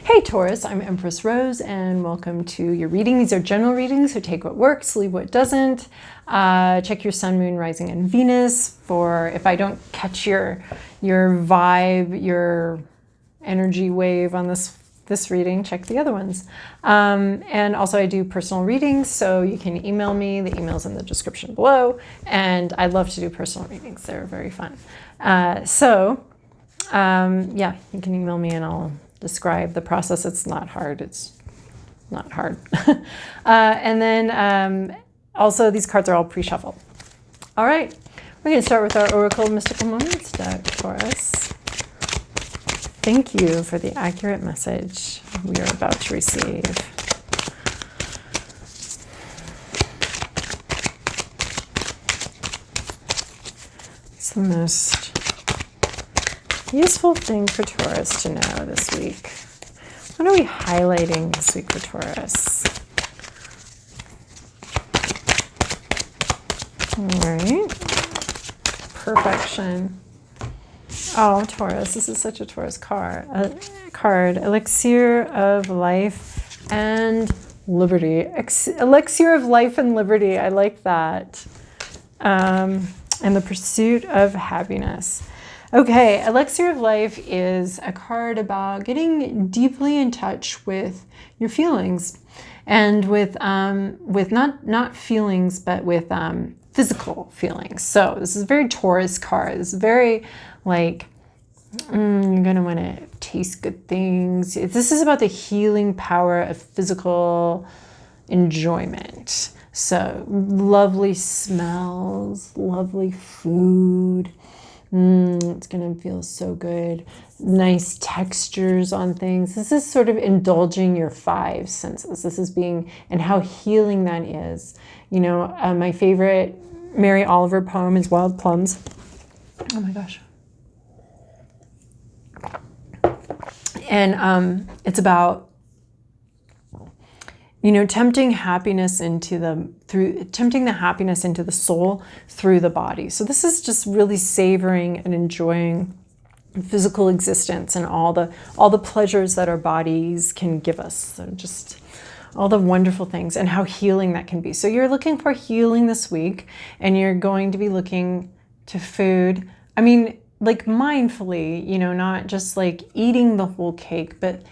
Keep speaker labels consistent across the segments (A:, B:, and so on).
A: Hey Taurus, I'm Empress Rose and welcome to your reading. These are general readings, so take what works, leave what doesn't. Check your sun, moon, rising, and Venus for if I don't catch your vibe, your energy wave on this reading, check the other ones. And also I do personal readings, so you can email me. The email's in the description below. And I love to do personal readings. They're very fun. Yeah, you can email me and I'll describe the process. It's not hard. It's not hard. And then also these cards are all pre-shuffled. All right, we're going to start with our Oracle Mystical Moments deck for us. Thank you for the accurate message we are about to receive. It's the most useful thing for Taurus to know this week. What are we highlighting this week for Taurus? All right. Perfection. Oh, Taurus. This is such a Taurus card. Elixir of life and liberty. Elixir of life and liberty. I like that. And the pursuit of happiness. Okay, Elixir of Life is a card about getting deeply in touch with your feelings, and with not feelings, but with physical feelings. So this is a very Taurus card. This is very like you're gonna want to taste good things. This is about the healing power of physical enjoyment. So lovely smells, lovely food. It's going to feel so good. Nice textures on things. This is sort of indulging your five senses. This is being, and how healing that is. You know, my favorite Mary Oliver poem is Wild Plums. Oh my gosh. And it's about, you know, tempting the happiness into the soul through the body. So this is just really savoring and enjoying physical existence and all the pleasures that our bodies can give us. So just all the wonderful things and how healing that can be. So you're looking for healing this week, and you're going to be looking to food. I mean, like mindfully, you know, not just like eating the whole cake, but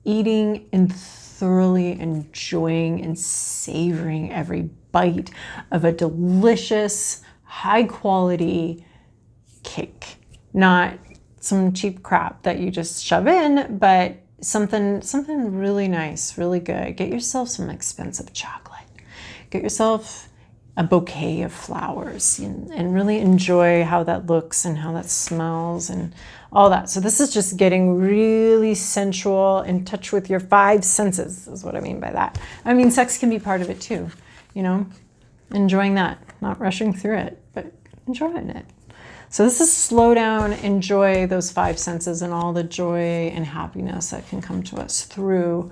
A: eating and thoroughly enjoying and savoring every bite of a delicious, high quality cake. Not some cheap crap that you just shove in, but something really nice, really good. Get yourself some expensive chocolate. Get yourself a bouquet of flowers and really enjoy how that looks and how that smells and all that. So this is just getting really sensual, in touch with your five senses is what I mean by that. I mean, sex can be part of it too, you know, enjoying that, not rushing through it, but enjoying it. So this is slow down, enjoy those five senses and all the joy and happiness that can come to us through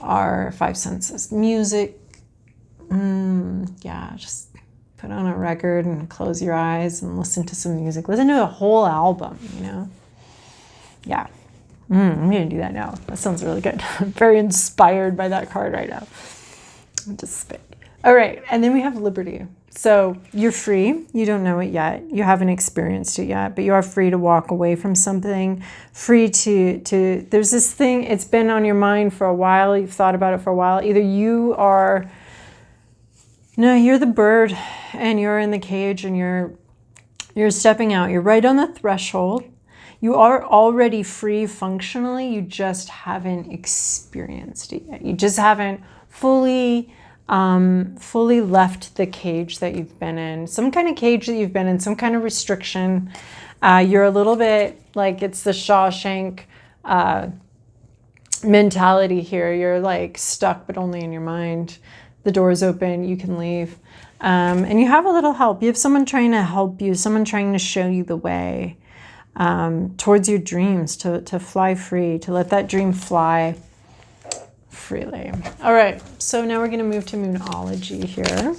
A: our five senses. Music, yeah, just put on a record and close your eyes and listen to some music. Listen to a whole album, you know? Yeah. I'm going to do that now. That sounds really good. I'm very inspired by that card right now. Just spit. All right. And then we have liberty. So you're free. You don't know it yet. You haven't experienced it yet, but you are free to walk away from something. Free to there's this thing, it's been on your mind for a while. You've thought about it for a while. Either you're the bird and you're in the cage and you're stepping out. You're right on the threshold. You are already free functionally. You just haven't experienced it yet. You just haven't fully left the cage that you've been in. Some kind of cage that you've been in, some kind of restriction. You're a little bit like it's the Shawshank mentality here. You're like stuck, but only in your mind. The door's open, you can leave. And you have a little help. You have someone trying to help you, someone trying to show you the way towards your dreams, to fly free, to let that dream fly freely. All right, so now we're going to move to Moonology here.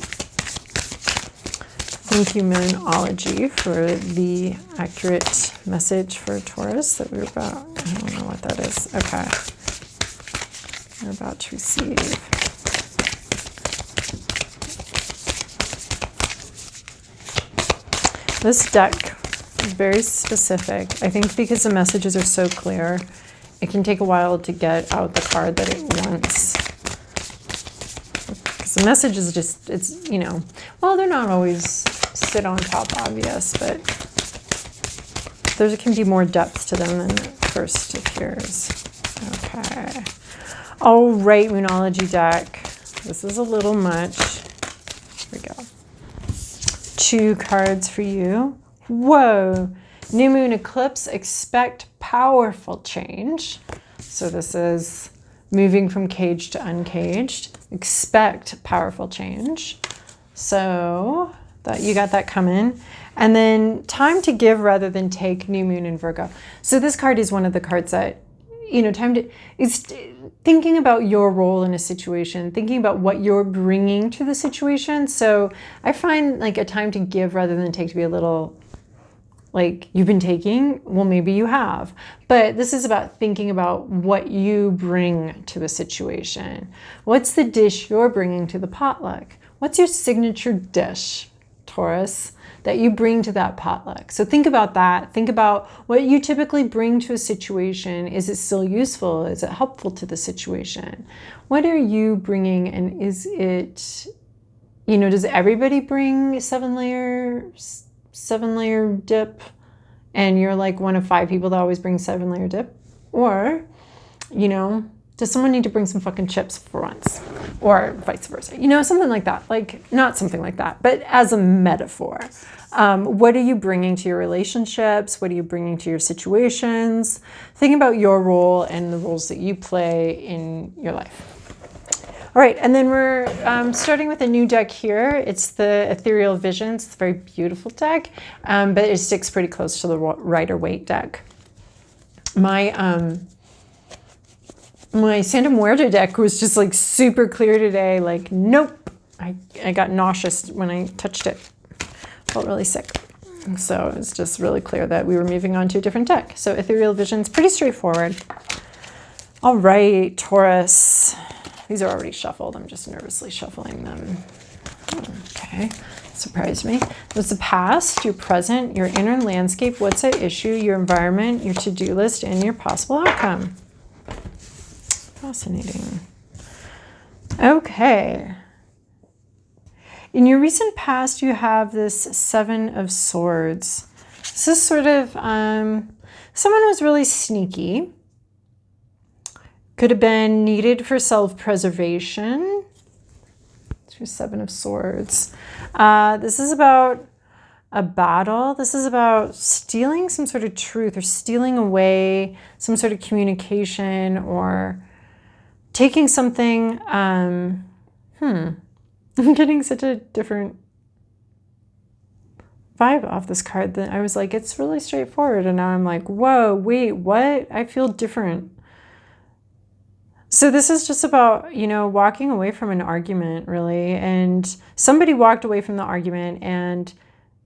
A: Thank you, Moonology, for the accurate message for Taurus that we're about. I don't know what that is. Okay. you're about to receive. This deck is very specific. I think because the messages are so clear, it can take a while to get out the card that it wants. Because the message is just, it's, you know, well, they're not always sit on top obvious, but there can be more depth to them than at first appears. Okay. All right, Moonology deck. This is a little much. Here we go. 2 cards for you. Whoa. New moon eclipse, expect powerful change. So this is moving from caged to uncaged. Expect powerful change. So that you got that coming. And then time to give rather than take, new moon in Virgo. So this card is one of the cards that, you know, it's thinking about your role in a situation, thinking about what you're bringing to the situation. So I find like a time to give rather than take to be a little like, you've been taking, well, maybe you have. But this is about thinking about what you bring to a situation. What's the dish you're bringing to the potluck? What's your signature dish, Taurus, that you bring to that potluck? So think about that. Think about what you typically bring to a situation. Is it still useful? Is it helpful to the situation? What are you bringing? And is it, you know, does everybody bring 7-layer dip? And you're like one of 5 people that always bring 7-layer dip? Or, you know, does someone need to bring some fucking chips for once? Or vice versa, you know, something like that. Like, not something like that, but as a metaphor. What are you bringing to your relationships? What are you bringing to your situations? Think about your role and the roles that you play in your life. All right, and then we're starting with a new deck here. It's the Ethereal Visions. It's a very beautiful deck, but it sticks pretty close to the Rider-Waite deck. My Santa Muerte deck was just like super clear today. Like, nope. I got nauseous when I touched it. Felt really sick. So it's just really clear that we were moving on to a different deck. So Ethereal Vision's pretty straightforward. All right, Taurus. These are already shuffled. I'm just nervously shuffling them. Okay, surprised me. What's the past, your present, your inner landscape, what's at issue, your environment, your to-do list, and your possible outcome. Fascinating. Okay. In your recent past, you have this 7 of Swords. This is sort of, someone was really sneaky. Could have been needed for self-preservation. It's your 7 of Swords. This is about a battle. This is about stealing some sort of truth or stealing away some sort of communication or taking something, I'm getting such a different vibe off this card that I was like, it's really straightforward. And now I'm like, whoa, wait, what? I feel different. So this is just about, you know, walking away from an argument, really. And somebody walked away from the argument and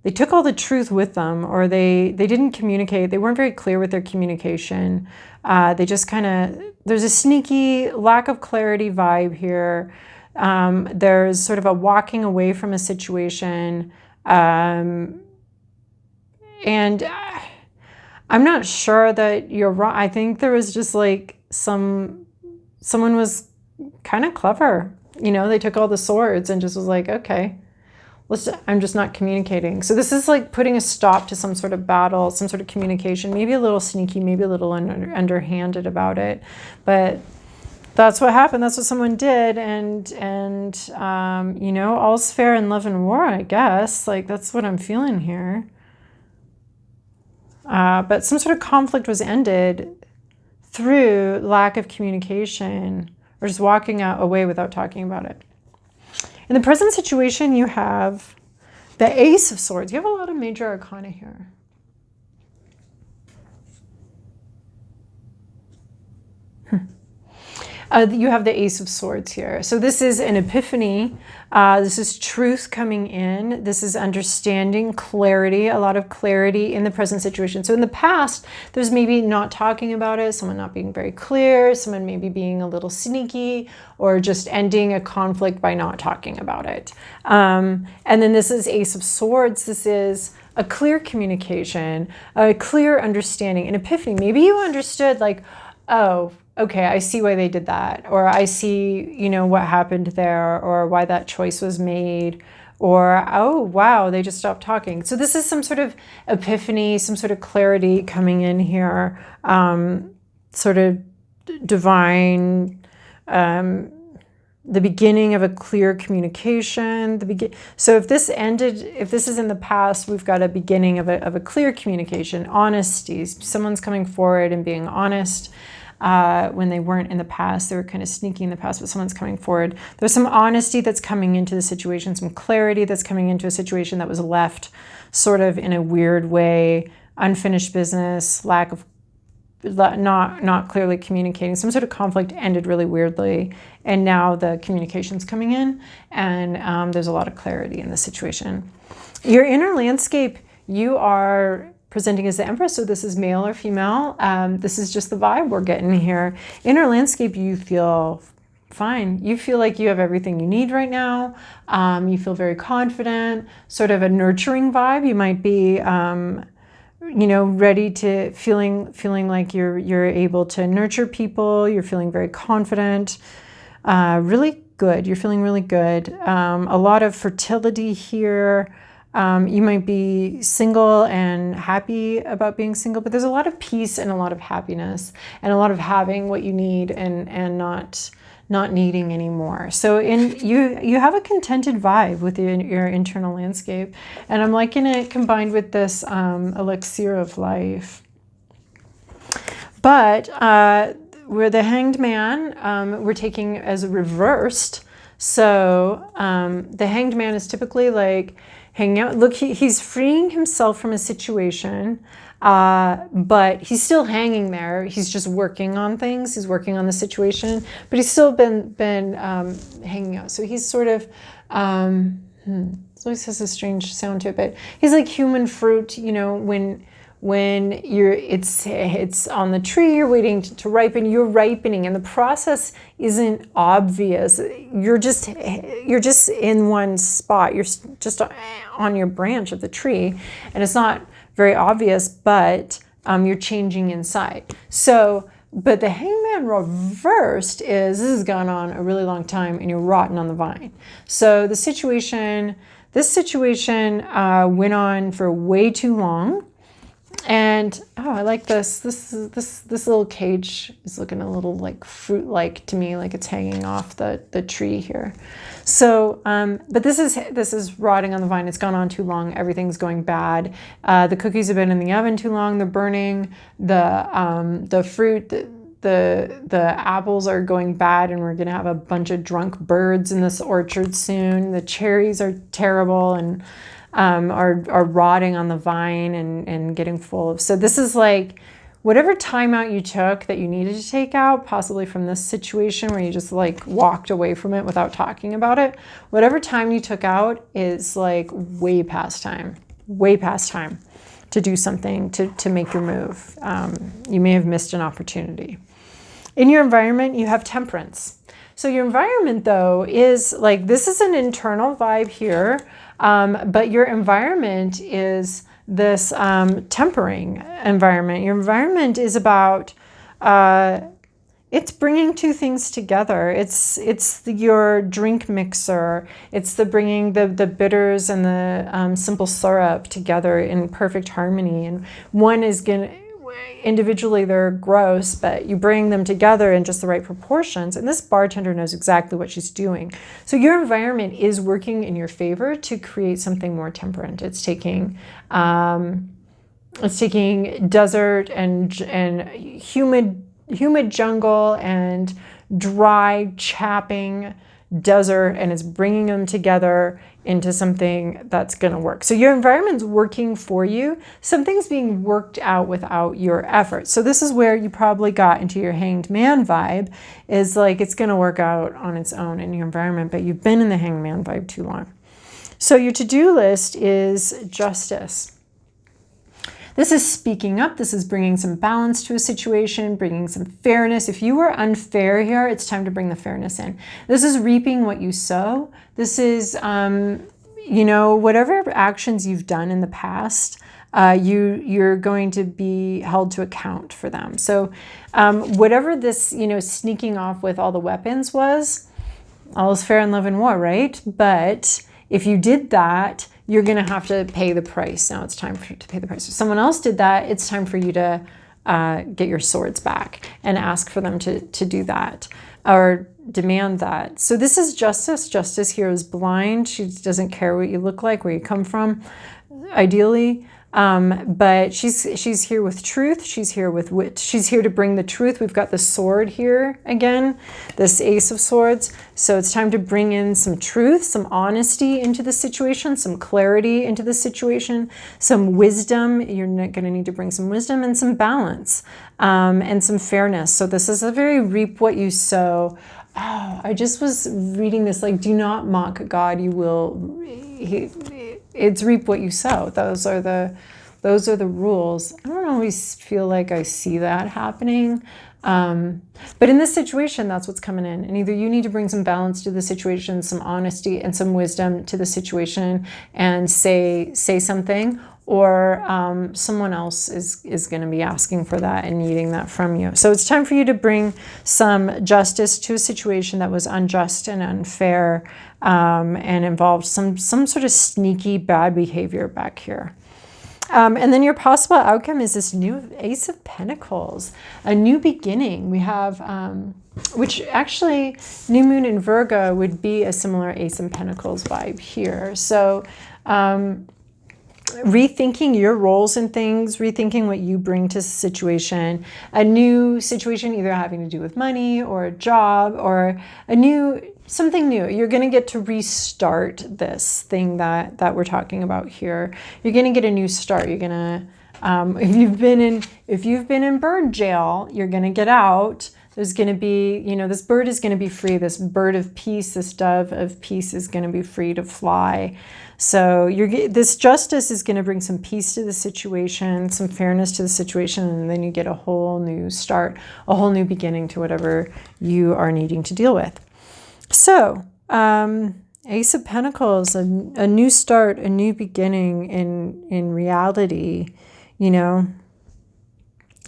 A: they took all the truth with them, or they didn't communicate. They weren't very clear with their communication. They just kind of, there's a sneaky lack of clarity vibe here. There's sort of a walking away from a situation. And I'm not sure that you're wrong. I think there was just like someone was kind of clever. You know, they took all the swords and just was like, okay, I'm just not communicating. So this is like putting a stop to some sort of battle, some sort of communication, maybe a little sneaky, maybe a little underhanded about it. But that's what happened. That's what someone did. And you know, all's fair in love and war, I guess. Like, that's what I'm feeling here. But some sort of conflict was ended through lack of communication or just walking away without talking about it. In the present situation, you have the Ace of Swords. You have a lot of major arcana here. You have the Ace of Swords here. So this is an epiphany. This is truth coming in. This is understanding, clarity, a lot of clarity in the present situation. So in the past, there's maybe not talking about it, someone not being very clear, someone maybe being a little sneaky, or just ending a conflict by not talking about it. And then this is Ace of Swords. This is a clear communication, a clear understanding, an epiphany. Maybe you understood like, oh, okay, I see why they did that, or I see, you know, what happened there, or why that choice was made, or, oh, wow, they just stopped talking. So this is some sort of epiphany, some sort of clarity coming in here, sort of divine, the beginning of a clear communication. So if this is in the past, we've got a beginning of a clear communication, honesty. Someone's coming forward and being honest. When they weren't in the past, they were kind of sneaky in the past, but someone's coming forward. There's some honesty that's coming into the situation, some clarity that's coming into a situation that was left sort of in a weird way, unfinished business, lack of, not clearly communicating. Some sort of conflict ended really weirdly, and now the communication's coming in, and there's a lot of clarity in the situation. Your inner landscape, you are presenting as the Empress, so this is male or female. This is just the vibe we're getting here. Inner landscape, you feel fine. You feel like you have everything you need right now. You feel very confident, sort of a nurturing vibe. You might be, you know, ready to feeling like you're able to nurture people. You're feeling very confident, really good. You're feeling really good. A lot of fertility here. You might be single and happy about being single, but there's a lot of peace and a lot of happiness and a lot of having what you need and not needing anymore. So you have a contented vibe with your internal landscape, and I'm liking it combined with this elixir of life. But we're the Hanged Man, we're taking as reversed. So the Hanged Man is typically like hanging out. Look, he's freeing himself from a situation, but he's still hanging there. He's just working on things. He's working on the situation, but he's still been hanging out. So he's sort of, it always has a strange sound to it, but he's like human fruit, you know, when it's on the tree, you're waiting to ripen, you're ripening, and the process isn't obvious. You're just in one spot. You're just on your branch of the tree, and it's not very obvious, but you're changing inside. So, but the Hangman reversed is this has gone on a really long time, and you're rotten on the vine. So this situation went on for way too long. And oh, I like this. This little cage is looking a little like fruit-like to me, like it's hanging off the tree here. So, but this is rotting on the vine. It's gone on too long. Everything's going bad. The cookies have been in the oven too long. They're burning. The fruit, the apples are going bad, and we're gonna have a bunch of drunk birds in this orchard soon. The cherries are terrible and are rotting on the vine and getting full of. So this is like whatever time out you took that you needed to take out, possibly from this situation where you just like walked away from it without talking about it. Whatever time you took out is like way past time to do something, to make your move. You may have missed an opportunity. In your environment, you have Temperance. So your environment, though, is like, this is an internal vibe here, but your environment is this tempering environment. Your environment is about, it's bringing two things together. It's your drink mixer. It's the bringing the bitters and the simple syrup together in perfect harmony. And one is going to, individually they're gross, but you bring them together in just the right proportions, and this bartender knows exactly what she's doing. So your environment is working in your favor to create something more temperate. It's taking desert and humid jungle and dry, chapping desert, and it's bringing them together into something that's going to work. So your environment's working for you. Something's being worked out without your effort. So this is where you probably got into your hanged man vibe, is like it's going to work out on its own in your environment, but you've been in the hanged man vibe too long. So your to-do list is justice. This is speaking up. This is bringing some balance to a situation, bringing some fairness. If you were unfair here, it's time to bring the fairness in. This is reaping what you sow. This is, you know, whatever actions you've done in the past, you're going to be held to account for them. So whatever this, you know, sneaking off with all the weapons was, all is fair in love and war, right? But if you did that, you're going to have to pay the price. Now it's time for you to pay the price. If someone else did that, it's time for you to get your swords back and ask for them to do that or demand that. So this is justice. Justice here is blind. She doesn't care what you look like, where you come from, ideally. But she's here with truth. She's here with wit. She's here to bring the truth. We've got the sword here again, this Ace of Swords. So it's time to bring in some truth, some honesty into the situation, some clarity into the situation, some wisdom. You're going to need to bring some wisdom and some balance, and some fairness. So this is a very reap what you sow. Oh, I just was reading this, like, do not mock God, you will. It's reap what you sow. Those are the rules. I don't always feel like I see that happening. But in this situation, that's what's coming in. And either you need to bring some balance to the situation, some honesty and some wisdom to the situation and say something, or someone else is going to be asking for that and needing that from you. So it's time for you to bring some justice to a situation that was unjust and unfair, and involved some sort of sneaky bad behavior back here. And then your possible outcome is this new Ace of Pentacles, a new beginning. We have, which actually New Moon in Virgo would be a similar Ace of Pentacles vibe here. So rethinking your roles in things, rethinking what you bring to a situation, a new situation either having to do with money or a job or something new. You're going to get to restart this thing that we're talking about here. You're going to get a new start. You're going to, if you've been in bird jail, you're going to get out. There's going to be, you know, this bird is going to be free. This bird of peace, this dove of peace is going to be free to fly. So this justice is going to bring some peace to the situation, some fairness to the situation, and then you get a whole new start, a whole new beginning to whatever you are needing to deal with. So, Ace of Pentacles, a new start, a new beginning in reality, you know.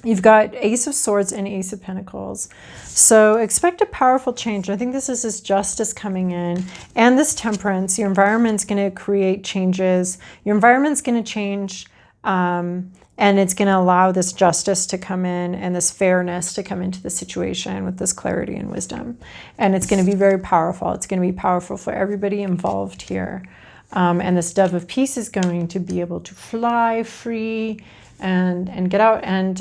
A: You've got Ace of Swords and Ace of Pentacles. So expect a powerful change. I think this is this justice coming in and this temperance. Your environment's going to create changes. Your environment's going to change, and it's going to allow this justice to come in and this fairness to come into the situation with this clarity and wisdom. And it's going to be very powerful. It's going to be powerful for everybody involved here. And this dove of peace is going to be able to fly free and get out. And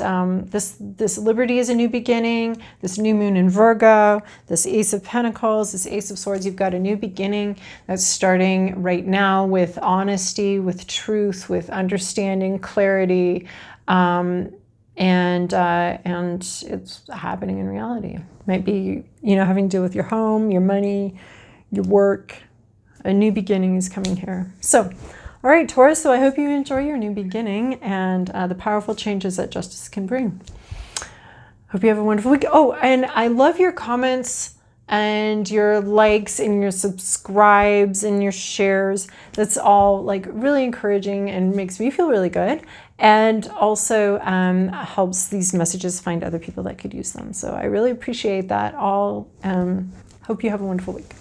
A: this liberty is a new beginning. This new moon in Virgo, this Ace of Pentacles, this Ace of Swords, you've got a new beginning that's starting right now with honesty, with truth, with understanding, clarity, and it's happening in reality. Might be, you know, having to deal with your home, your money, your work. A new beginning is coming here. So, all right, Taurus, so I hope you enjoy your new beginning and the powerful changes that justice can bring. Hope you have a wonderful week. Oh, and I love your comments and your likes and your subscribes and your shares. That's all like really encouraging and makes me feel really good. And also helps these messages find other people that could use them. So I really appreciate that all. Hope you have a wonderful week.